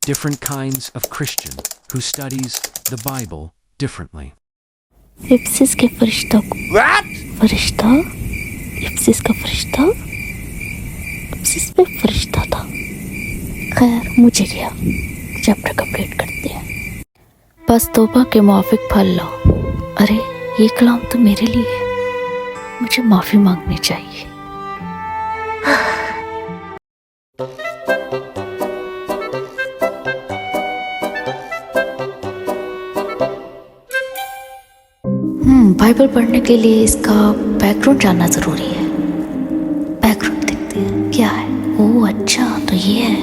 different kinds of Christian who studies the Bible differently. इप्सिस के फरिश्ता को फरिश्ता इप्सिस का फरिश्ता इप्सिस पे फरिश्ता था। खैर मुझे क्या, चैप्टर कंप्लीट करते हैं। बस तौबा के मुआफिक फल लो। अरे ये कलाम तो मेरे लिए है, मुझे माफ़ी मांगनी चाहिए। बाइबल पढ़ने के लिए इसका बैकग्राउंड जानना ज़रूरी है। बैकग्राउंड देखते हैं क्या है। ओह अच्छा, तो ये है